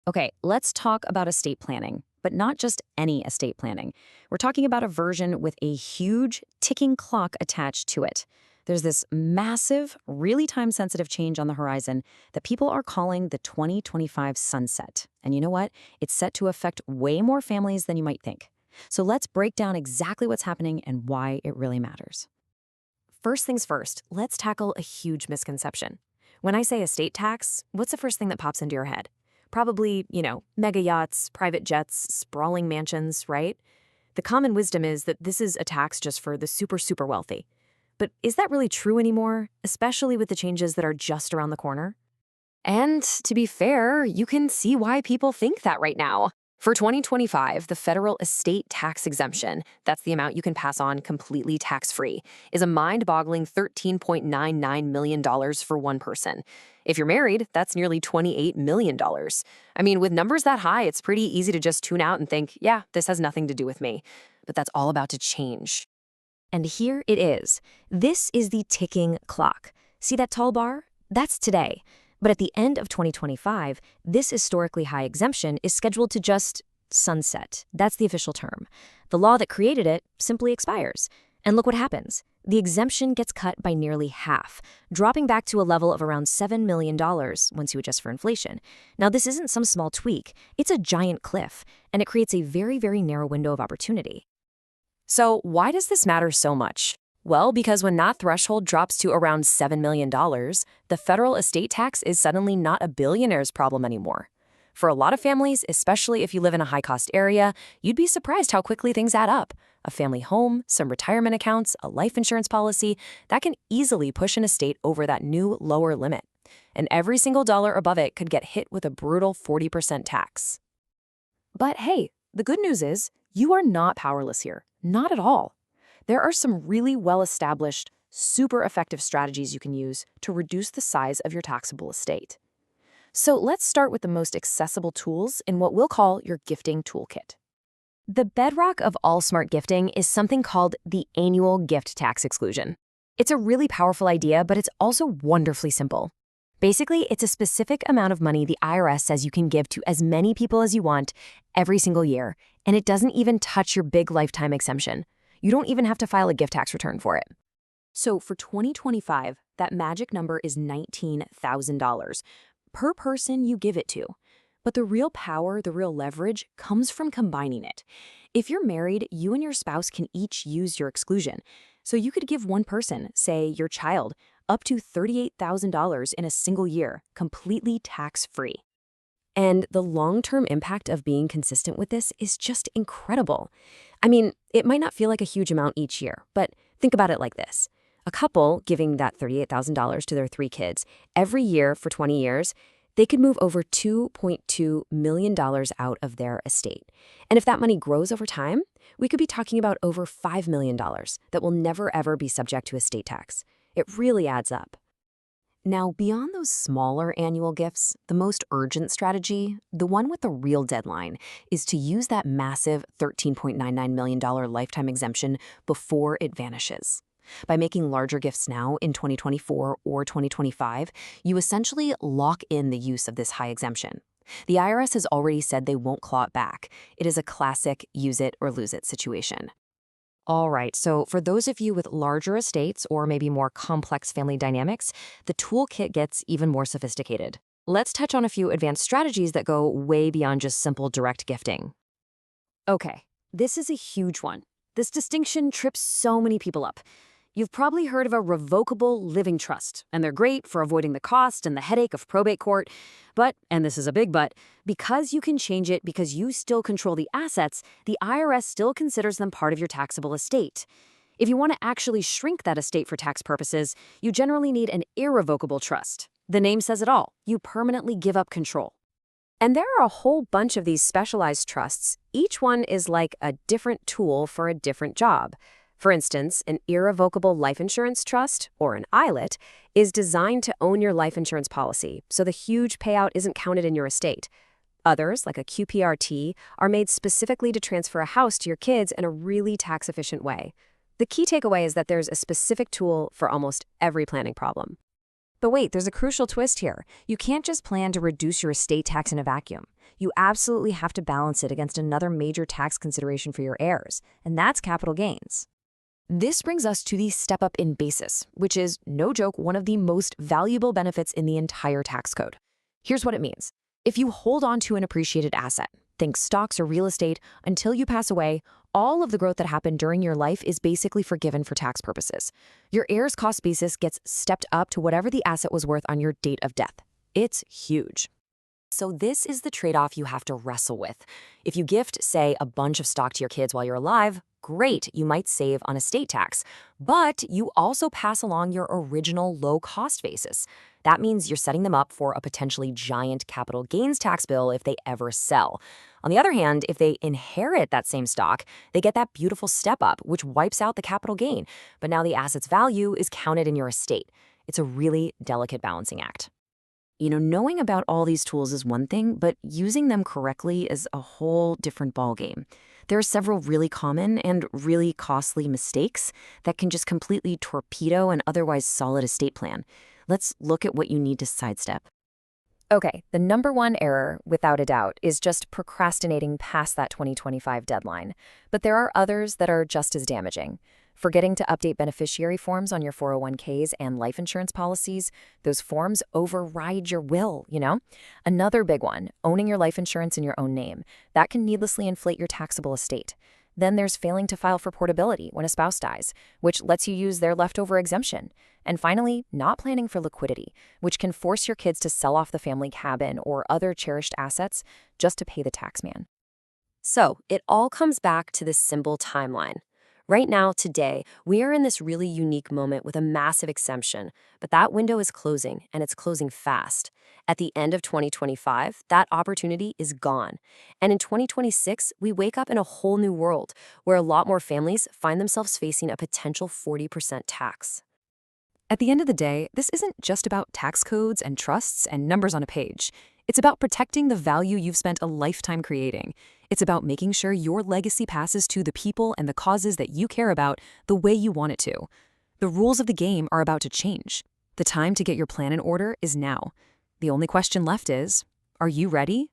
Okay, let's talk about estate planning, but not just any estate planning. We're talking about a version with a huge ticking clock attached to it. There's this massive, really time-sensitive change on the horizon that people are calling the 2025 sunset. And you know what? It's set to affect way more families than you might think. So let's break down exactly what's happening and why it really matters. First things first, let's tackle a huge misconception. When I say estate tax, what's the first thing that pops into your head? Probably, mega yachts, private jets, sprawling mansions, right? The common wisdom is that this is a tax just for the super, super wealthy. But is that really true anymore, especially with the changes that are just around the corner? And to be fair, you can see why people think that right now. For 2025, the federal estate tax exemption, that's the amount you can pass on completely tax-free, is a mind-boggling $13.99 million for one person. If you're married, that's nearly $28 million. I mean, with numbers that high, it's pretty easy to just tune out and think, yeah, this has nothing to do with me. But that's all about to change. And here it is. This is the ticking clock. See that tall bar? That's today. But at the end of 2025, this historically high exemption is scheduled to just sunset. That's the official term. The law that created it simply expires. And look what happens. The exemption gets cut by nearly half, dropping back to a level of around $7 million once you adjust for inflation. Now, this isn't some small tweak. It's a giant cliff, and it creates a very, very narrow window of opportunity. So why does this matter so much? Well, because when that threshold drops to around $7 million, the federal estate tax is suddenly not a billionaire's problem anymore. For a lot of families, especially if you live in a high-cost area, you'd be surprised how quickly things add up. A family home, some retirement accounts, a life insurance policy, that can easily push an estate over that new lower limit. And every single dollar above it could get hit with a brutal 40% tax. But hey, the good news is you are not powerless here. Not at all. There are some really well-established, super effective strategies you can use to reduce the size of your taxable estate. So let's start with the most accessible tools in what we'll call your Gifting Toolkit. The bedrock of all smart gifting is something called the Annual Gift Tax Exclusion. It's a really powerful idea, but it's also wonderfully simple. Basically, it's a specific amount of money the IRS says you can give to as many people as you want every single year, and it doesn't even touch your big lifetime exemption. You don't even have to file a gift tax return for it. So for 2025, that magic number is $19,000 per person you give it to. But the real power, the real leverage, comes from combining it. If you're married, you and your spouse can each use your exclusion. So you could give one person, say your child, up to $38,000 in a single year, completely tax-free. And the long-term impact of being consistent with this is just incredible. I mean, it might not feel like a huge amount each year, but think about it like this. A couple giving that $38,000 to their 3 kids every year for 20 years, they could move over $2.2 million out of their estate. And if that money grows over time, we could be talking about over $5 million that will never ever be subject to estate tax. It really adds up. Now, beyond those smaller annual gifts, the most urgent strategy, the one with the real deadline, is to use that massive $13.99 million lifetime exemption before it vanishes. By making larger gifts now in 2024 or 2025, you essentially lock in the use of this high exemption. The IRS has already said they won't claw it back. It is a classic use it or lose it situation. All right, so for those of you with larger estates or maybe more complex family dynamics, the toolkit gets even more sophisticated. Let's touch on a few advanced strategies that go way beyond just simple direct gifting. Okay, this is a huge one. This distinction trips so many people up. You've probably heard of a revocable living trust, and they're great for avoiding the cost and the headache of probate court. But, and this is a big but, because you can change it because you still control the assets, the IRS still considers them part of your taxable estate. If you want to actually shrink that estate for tax purposes, you generally need an irrevocable trust. The name says it all. You permanently give up control. And there are a whole bunch of these specialized trusts. Each one is like a different tool for a different job. For instance, an irrevocable life insurance trust, or an ILIT, is designed to own your life insurance policy, so the huge payout isn't counted in your estate. Others, like a QPRT, are made specifically to transfer a house to your kids in a really tax-efficient way. The key takeaway is that there's a specific tool for almost every planning problem. But wait, there's a crucial twist here. You can't just plan to reduce your estate tax in a vacuum. You absolutely have to balance it against another major tax consideration for your heirs, and that's capital gains. This brings us to the step up in basis, which is, no joke, one of the most valuable benefits in the entire tax code. Here's what it means. If you hold on to an appreciated asset, think stocks or real estate, until you pass away, all of the growth that happened during your life is basically forgiven for tax purposes. Your heirs' cost basis gets stepped up to whatever the asset was worth on your date of death. It's huge. So this is the trade-off you have to wrestle with. If you gift, say, a bunch of stock to your kids while you're alive, great, you might save on estate tax. But you also pass along your original low-cost basis. That means you're setting them up for a potentially giant capital gains tax bill if they ever sell. On the other hand, if they inherit that same stock, they get that beautiful step-up, which wipes out the capital gain. But now the asset's value is counted in your estate. It's a really delicate balancing act. Knowing about all these tools is one thing, but using them correctly is a whole different ballgame. There are several really common and really costly mistakes that can just completely torpedo an otherwise solid estate plan. Let's look at what you need to sidestep. Okay, the number one error, without a doubt, is just procrastinating past that 2025 deadline. But there are others that are just as damaging. Forgetting to update beneficiary forms on your 401ks and life insurance policies, those forms override your will, Another big one, owning your life insurance in your own name. That can needlessly inflate your taxable estate. Then there's failing to file for portability when a spouse dies, which lets you use their leftover exemption. And finally, not planning for liquidity, which can force your kids to sell off the family cabin or other cherished assets just to pay the tax man. So it all comes back to this simple timeline. Right now, today, we are in this really unique moment with a massive exemption, but that window is closing, and it's closing fast. At the end of 2025, that opportunity is gone. And in 2026, we wake up in a whole new world where a lot more families find themselves facing a potential 40% tax. At the end of the day, this isn't just about tax codes and trusts and numbers on a page. It's about protecting the value you've spent a lifetime creating. It's about making sure your legacy passes to the people and the causes that you care about the way you want it to. The rules of the game are about to change. The time to get your plan in order is now. The only question left is, are you ready?